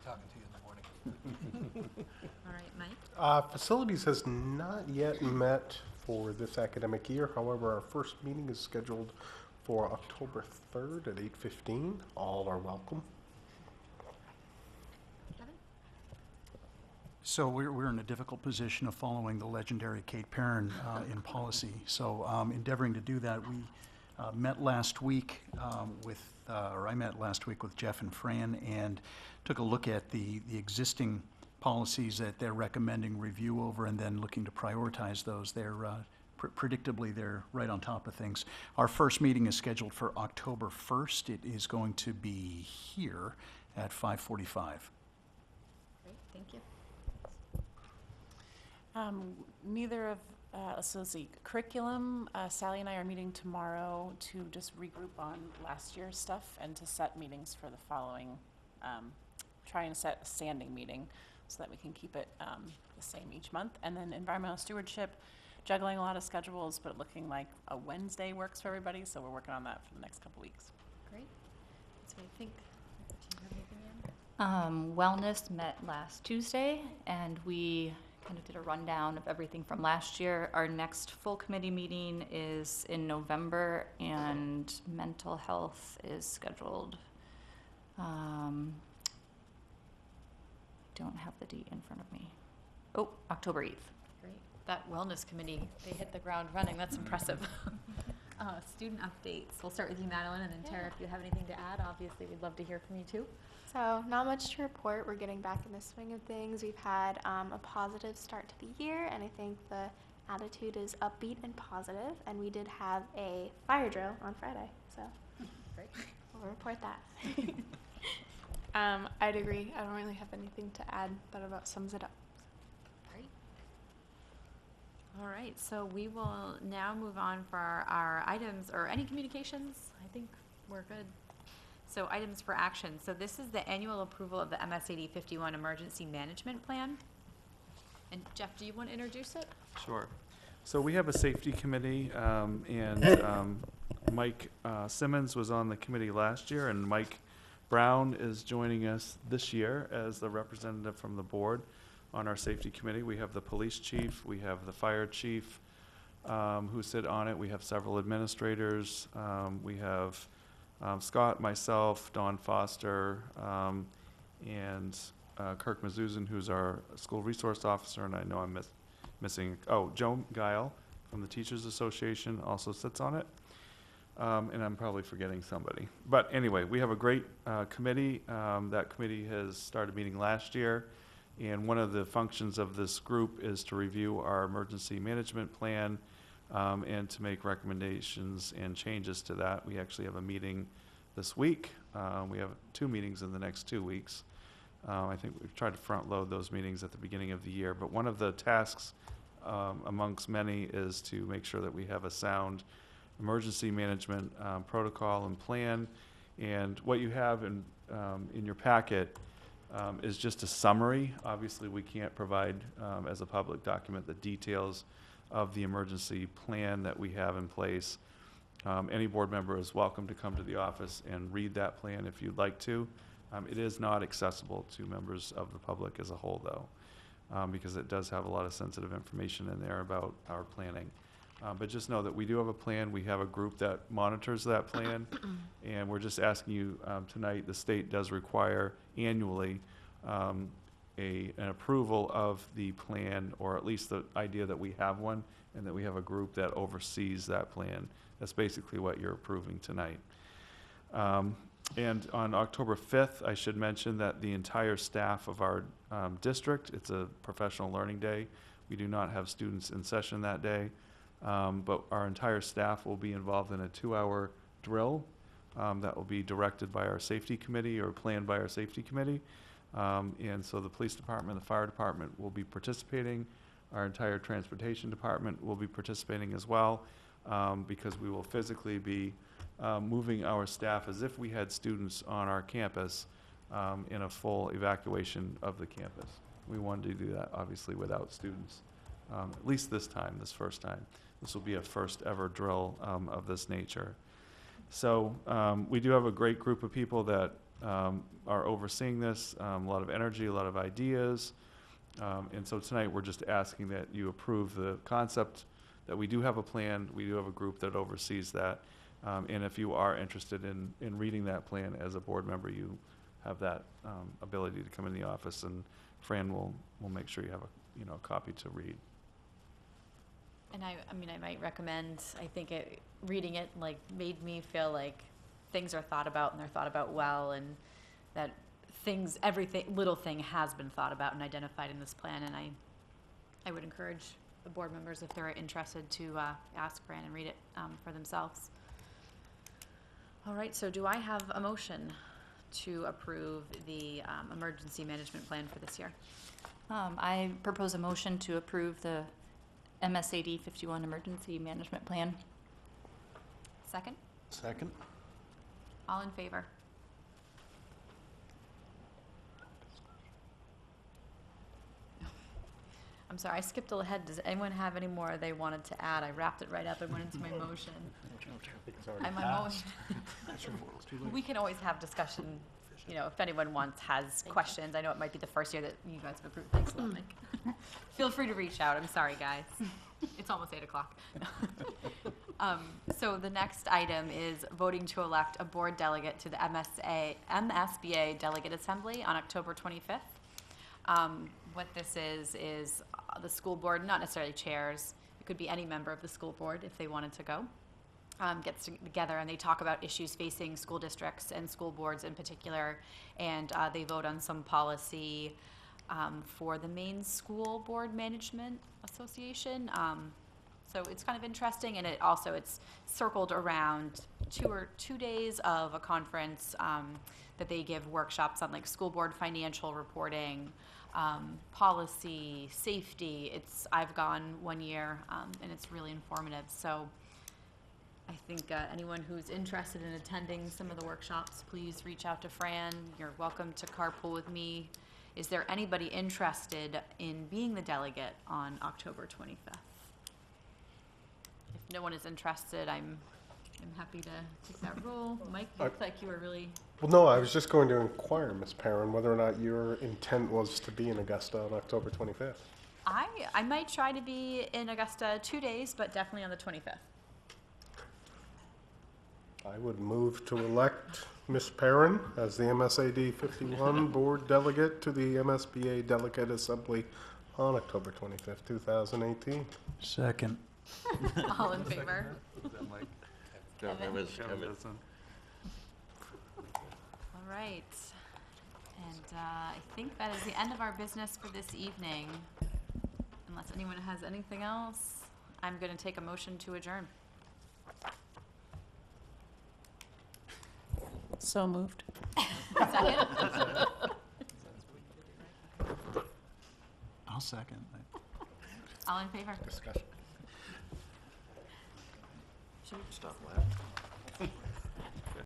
Talking to you in the morning. All right, Mike. Facilities has not yet met for this academic year. However, our first meeting is scheduled for October 3rd at 8:15. All are welcome. Kevin? So we're in a difficult position of following the legendary Kate Perrin in policy. So endeavoring to do that, we met last week I met last week with Jeff and Fran and took a look at the existing policies that they're recommending review over and then looking to prioritize those. They're predictably, they're right on top of things. Our first meeting is scheduled for October 1st. It is going to be here at 5:45. Great, thank you. Neither of, so let's see, curriculum, Sally and I are meeting tomorrow to just regroup on last year's stuff and to set meetings for the following, try and set a standing meeting so that we can keep it the same each month. And then environmental stewardship, juggling a lot of schedules, but looking like a Wednesday works for everybody, so we're working on that for the next couple weeks. Great. So I think, do you have anything, Ann? Wellness met last Tuesday, and we kind of did a rundown of everything from last year. Our next full committee meeting is in November, and mental health is scheduled. Don't have the date in front of me. Oh, October 8th. Great. That wellness committee, they hit the ground running. That's impressive. Student updates. We'll start with you, Madeline, and then Tara, if you have anything to add, obviously we'd love to hear from you too. So not much to report. We're getting back in the swing of things. We've had a positive start to the year, and I think the attitude is upbeat and positive. And we did have a fire drill on Friday, so Great. we'll report that. I'd agree. I don't really have anything to add. That about sums it up. Great. All right, so we will now move on for our items, or any communications. I think we're good. So items for action. So this is the annual approval of the MSAD 51 Emergency Management Plan. And Jeff, do you want to introduce it? Sure. So we have a safety committee, and Mike Simmons was on the committee last year, and Mike Brown is joining us this year as the representative from the board on our safety committee. We have the police chief, we have the fire chief who sit on it. We have several administrators. We have Scott, myself, Dawn Foster, and Kirk Mazuzin, who's our school resource officer, and I know I'm missing, Joe Guile from the Teachers Association also sits on it. And I'm probably forgetting somebody. But anyway, we have a great committee. That committee has started meeting last year. And one of the functions of this group is to review our emergency management plan and to make recommendations and changes to that. We actually have a meeting this week. We have 2 meetings in the next 2 weeks. I think we've tried to front load those meetings at the beginning of the year. But one of the tasks amongst many is to make sure that we have a sound emergency management protocol and plan. And what you have in your packet is just a summary. Obviously, we can't provide as a public document the details of the emergency plan that we have in place. Any board member is welcome to come to the office and read that plan if you'd like to. It is not accessible to members of the public as a whole, though, because it does have a lot of sensitive information in there about our planning. But just know that we do have a plan. We have a group that monitors that plan. And we're just asking you tonight, the state does require annually an approval of the plan, or at least the idea that we have one, and that we have a group that oversees that plan. That's basically what you're approving tonight. And on October 5th, I should mention that the entire staff of our district, it's a professional learning day. We do not have students in session that day. But our entire staff will be involved in a 2-hour drill that will be directed by our safety committee or planned by our safety committee. And so the police department, the fire department will be participating. Our entire transportation department will be participating as well, because we will physically be moving our staff as if we had students on our campus in a full evacuation of the campus. We wanted to do that, obviously, without students, at least this first time. This will be a first ever drill of this nature. So we do have a great group of people that are overseeing this, a lot of energy, a lot of ideas. And so tonight we're just asking that you approve the concept that we do have a plan, we do have a group that oversees that. And if you are interested in reading that plan as a board member, you have that ability to come in the office, and Fran will make sure you have a copy to read. And I mean, I might recommend, I think reading it made me feel like things are thought about, and they're thought about well, and that everything, little thing has been thought about and identified in this plan, and I would encourage the board members, if they're interested, to ask Fran and read it for themselves. All right, so do I have a motion to approve the emergency management plan for this year? I propose a motion to approve the MSAD 51 Emergency Management Plan. Second? Second? All in favor? I'm sorry, I skipped ahead. Does anyone have any more they wanted to add? I wrapped it right up and went into my motion. My motion. We can always have discussion, you know, if anyone has questions. I know it might be the first year that you guys have approved. Thanks a lot, Mike. Feel free to reach out. I'm sorry, guys. It's almost 8 o'clock. So the next item is voting to elect a board delegate to the MSBA Delegate Assembly on October 25th. What this is the school board, not necessarily chairs, it could be any member of the school board if they wanted to go, gets together and they talk about issues facing school districts and school boards in particular, and they vote on some policy for the Maine School Board Management Association. So it's kind of interesting, and it's circled around 2 days of a conference that they give workshops on, like school board financial reporting, policy, safety. I've gone 1 year, and it's really informative. So I think anyone who's interested in attending some of the workshops, please reach out to Fran. You're welcome to carpool with me. Is there anybody interested in being the delegate on October 25th? If no one is interested, I'm happy to take that role. Mike, you look like you were really... Well, no, I was just going to inquire, Ms. Perrin, whether or not your intent was to be in Augusta on October 25th. I might try to be in Augusta 2 days, but definitely on the 25th. I would move to elect Ms. Perrin as the MSAD 51 Board Delegate to the MSBA Delegate Assembly on October 25th, 2018. Second. All in favor? It was Kevin. All right. And I think that is the end of our business for this evening. Unless anyone has anything else, I'm going to take a motion to adjourn. So moved. Second? I'll second. All in favor? Discussion. Should we Stop laughing.